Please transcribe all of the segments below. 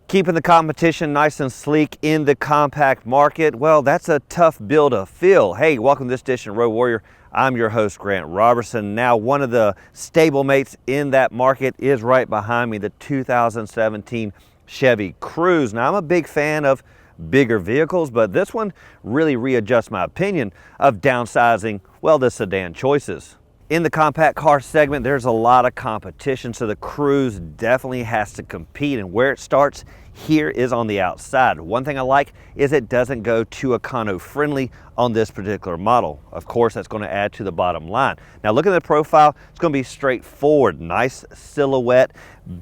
Keeping the competition nice and sleek in the compact market, well, that's a tough bill to fill. Hey, welcome to this edition of Road Warrior. I'm your host, Grant Roberson. Now, one of the stablemates in that market is right behind me, the 2017 Chevy Cruze. Now, I'm a big fan of bigger vehicles, but this one really readjusts my opinion of downsizing, well, the sedan choices. In the compact car segment, there's a lot of competition, so the Cruze definitely has to compete, and where it starts here is on the outside. One thing I like is it doesn't go too econo-friendly on this particular model. Of course, that's going to add to the bottom line. Now, look at the profile. It's going to be straightforward, nice silhouette,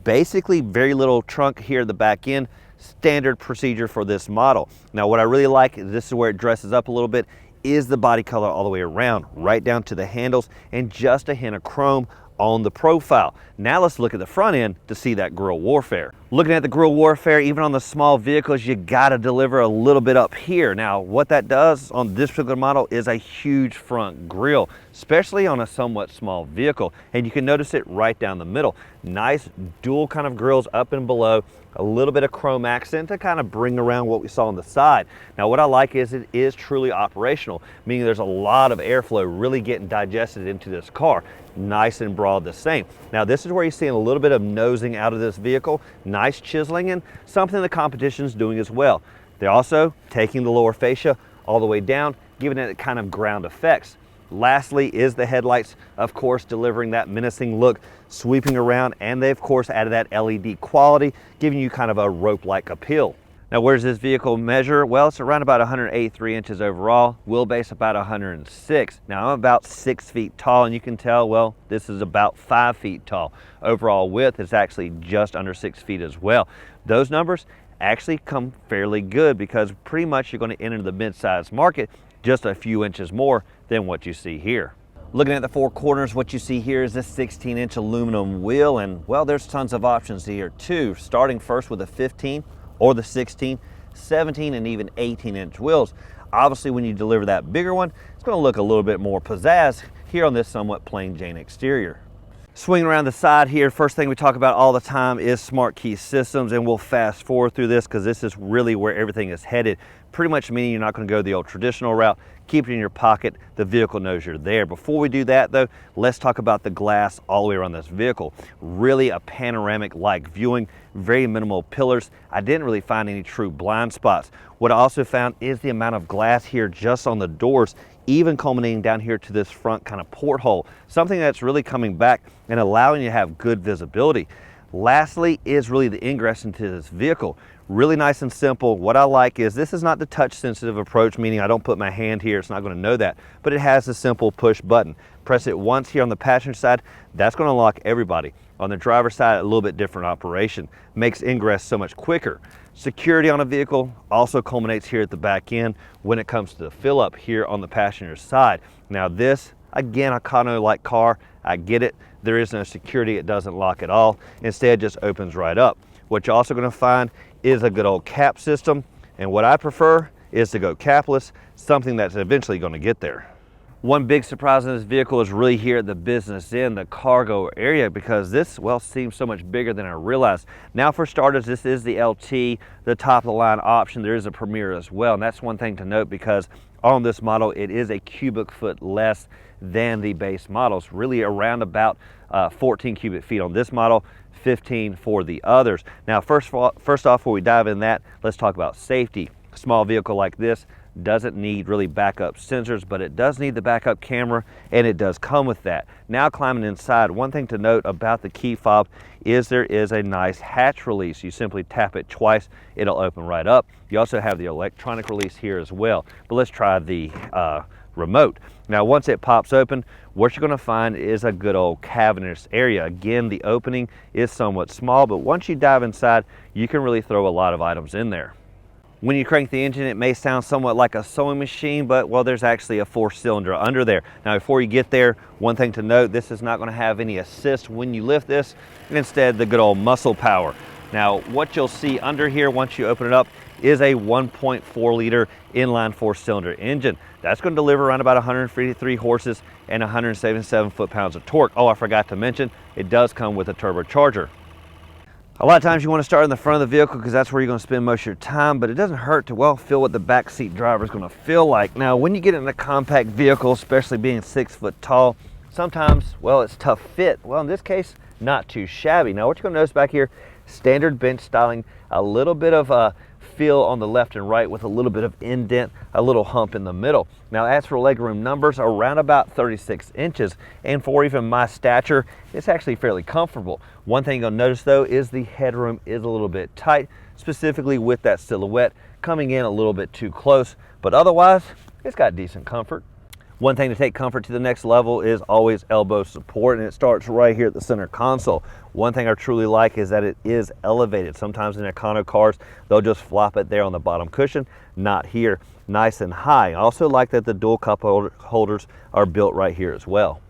basically very little trunk here at the back end, standard procedure for this model. Now, what I really like, this is where it dresses up a little bit, is the body color all the way around, right down to the handles, and just a hint of chrome on the profile. Now let's look at the front end to see that grille warfare. Looking at the grille warfare, even on the small vehicles, you gotta deliver a little bit up here. Now, what that does on this particular model is a huge front grille, especially on a somewhat small vehicle. And you can notice it right down the middle. Nice dual kind of grills up and below, a little bit of chrome accent to kind of bring around what we saw on the side. Now, what I like is it is truly operational, meaning there's a lot of airflow really getting digested into this car. Nice and broad the same. Now, this is where you're seeing a little bit of nosing out of this vehicle, nice chiseling, and something the competition's doing as well. They're also taking the lower fascia all the way down, giving it kind of ground effects. Lastly is the headlights, of course, delivering that menacing look, sweeping around, and they, of course, added that LED quality, giving you kind of a rope-like appeal. Now, where does this vehicle measure? Well, it's around about 183 inches overall, wheelbase about 106. Now, I'm about 6 feet tall, and you can tell, well, this is about 5 feet tall. Overall width is actually just under 6 feet as well. Those numbers actually come fairly good because pretty much you're going to enter the mid-size market just a few inches more than what you see here. Looking at the four corners, what you see here is this 16-inch aluminum wheel, and well, there's tons of options here too, starting first with a 15 or the 16, 17, and even 18-inch wheels. Obviously, when you deliver that bigger one, it's going to look a little bit more pizzazz here on this somewhat plain Jane exterior. Swinging around the side here, first thing we talk about all the time is smart key systems, and we'll fast forward through this because this is really where everything is headed. Pretty much meaning you're not going to go the old traditional route. Keep it in your pocket. The vehicle knows you're there. Before we do that though, let's talk about the glass all the way around this vehicle. Really a panoramic-like viewing, very minimal pillars. I didn't really find any true blind spots. What I also found is the amount of glass here just on the doors, even culminating down here to this front kind of porthole, something that's really coming back and allowing you to have good visibility. Lastly is really the ingress into this vehicle. Really nice and simple. What I like is this is not the touch sensitive approach, meaning I don't put my hand here, it's not going to know that, but it has a simple push button. Press it once here on the passenger side, that's going to unlock everybody. On the driver's side, a little bit different operation. Makes ingress so much quicker. Security on a vehicle also culminates here at the back end when it comes to the fill up here on the passenger side. Now this, again, a Econo-like car, I get it. There is no security, it doesn't lock at all. Instead, it just opens right up. What you're also going to find is a good old cap system, and what I prefer is to go capless, something that's eventually going to get there. One big surprise in this vehicle is really here at the business end, the cargo area, because this, well, seems so much bigger than I realized. Now, for starters, this is the LT, the top of the line option. There is a Premier as well, and that's one thing to note because on this model, it is a cubic foot less than the base models, really around about 14 cubic feet on this model, 15 for the others. Now, first off, before we dive in that, let's talk about safety. A small vehicle like this doesn't need really backup sensors, but it does need the backup camera, and it does come with that. Now, climbing inside, one thing to note about the key fob is there is a nice hatch release. You simply tap it twice, it'll open right up. You also have the electronic release here as well, but let's try the remote. Now, once it pops open, what you're going to find is a good old cavernous area. Again, the opening is somewhat small, but once you dive inside, you can really throw a lot of items in there. When you crank the engine, it may sound somewhat like a sewing machine, but well, there's actually a 4-cylinder under there. Now, before you get there, one thing to note, this is not going to have any assist when you lift this, and instead the good old muscle power. Now, what you'll see under here once you open it up is a 1.4 liter inline 4-cylinder engine. That's going to deliver around about 153 horses and 177 foot-pounds of torque. Oh, I forgot to mention, it does come with a turbocharger. A lot of times you want to start in the front of the vehicle because that's where you're going to spend most of your time, but it doesn't hurt to, well, feel what the backseat driver is going to feel like. Now, when you get in a compact vehicle, especially being 6 foot tall, sometimes, well, it's tough fit. Well, in this case, not too shabby. Now, what you're going to notice back here, standard bench styling, a little bit of a feel on the left and right with a little bit of indent, a little hump in the middle. Now, as for legroom numbers, around about 36 inches, and for even my stature, it's actually fairly comfortable. One thing you'll notice though is the headroom is a little bit tight, specifically with that silhouette coming in a little bit too close, but otherwise, it's got decent comfort. One thing to take comfort to the next level is always elbow support, and it starts right here at the center console. One thing I truly like is that it is elevated. Sometimes in econo cars, they'll just flop it there on the bottom cushion. Not here, nice and high. I also like that the dual cup holders are built right here as well.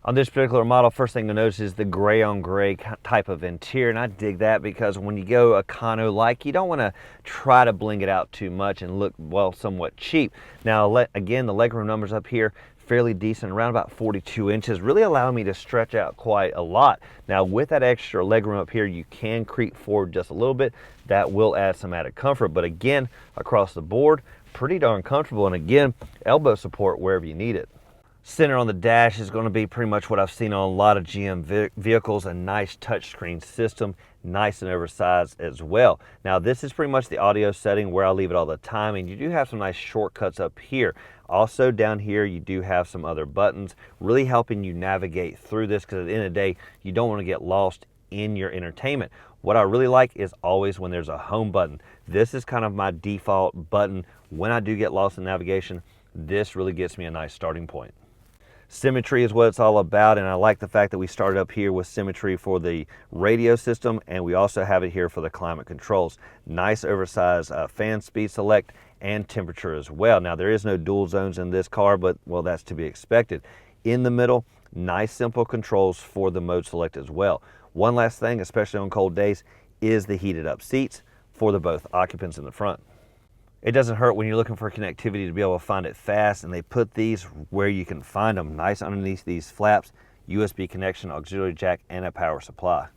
On this particular model, first thing you'll notice is the gray on gray type of interior, and I dig that because when you go econo-like, you don't want to try to bling it out too much and look, well, somewhat cheap. Now, again, the legroom numbers up here, fairly decent, around about 42 inches, really allowing me to stretch out quite a lot. Now, with that extra legroom up here, you can creep forward just a little bit. That will add some added comfort, but again, across the board, pretty darn comfortable, and again, elbow support wherever you need it. Center on the dash is going to be pretty much what I've seen on a lot of GM vehicles, a nice touchscreen system, nice and oversized as well. Now, this is pretty much the audio setting where I leave it all the time, and you do have some nice shortcuts up here. Also down here, you do have some other buttons, really helping you navigate through this because at the end of the day, you don't want to get lost in your entertainment. What I really like is always when there's a home button. This is kind of my default button. When I do get lost in navigation, this really gets me a nice starting point. Symmetry is what it's all about, and I like the fact that we started up here with symmetry for the radio system, and we also have it here for the climate controls. Nice oversized fan speed select and temperature as well. Now, there is no dual zones in this car, but well, that's to be expected. In the middle, nice simple controls for the mode select as well. One last thing, especially on cold days, is the heated up seats for the both occupants in the front. It doesn't hurt when you're looking for connectivity to be able to find it fast, and they put these where you can find them. Nice underneath these flaps, USB connection, auxiliary jack, and a power supply.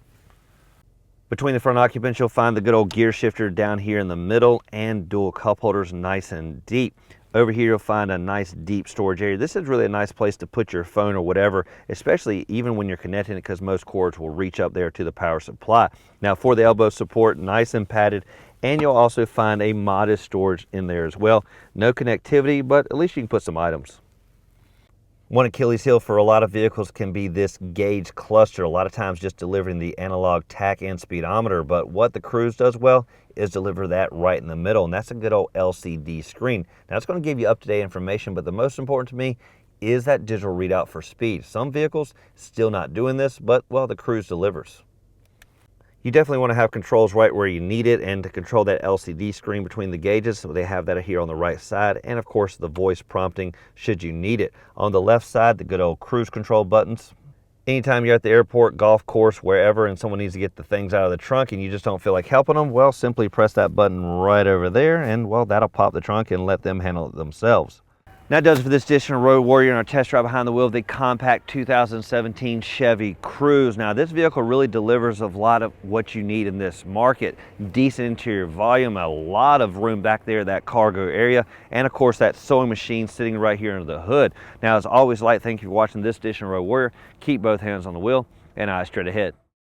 Between the front occupants, you'll find the good old gear shifter down here in the middle and dual cup holders nice and deep. Over here, you'll find a nice deep storage area. This is really a nice place to put your phone or whatever, especially even when you're connecting it because most cords will reach up there to the power supply. Now, for the elbow support, nice and padded, and you'll also find a modest storage in there as well. No connectivity, but at least you can put some items. One Achilles heel for a lot of vehicles can be this gauge cluster, a lot of times just delivering the analog tach and speedometer, but what the Cruze does well is deliver that right in the middle, and that's a good old LCD screen. Now, it's going to give you up-to-date information, but the most important to me is that digital readout for speed. Some vehicles still not doing this, but, well, the Cruze delivers. You definitely want to have controls right where you need it, and to control that LCD screen between the gauges, so they have that here on the right side, and of course the voice prompting should you need it. On the left side, the good old cruise control buttons. Anytime you're at the airport, golf course, wherever, and someone needs to get the things out of the trunk and you just don't feel like helping them, well, simply press that button right over there, and well, that'll pop the trunk and let them handle it themselves. That does it for this edition of Road Warrior and our test drive behind the wheel of the compact 2017 Chevy Cruze. Now, this vehicle really delivers a lot of what you need in this market. Decent interior volume, a lot of room back there, that cargo area, and of course that sewing machine sitting right here under the hood. Now, as always, thank you for watching this edition of Road Warrior. Keep both hands on the wheel and eyes straight ahead.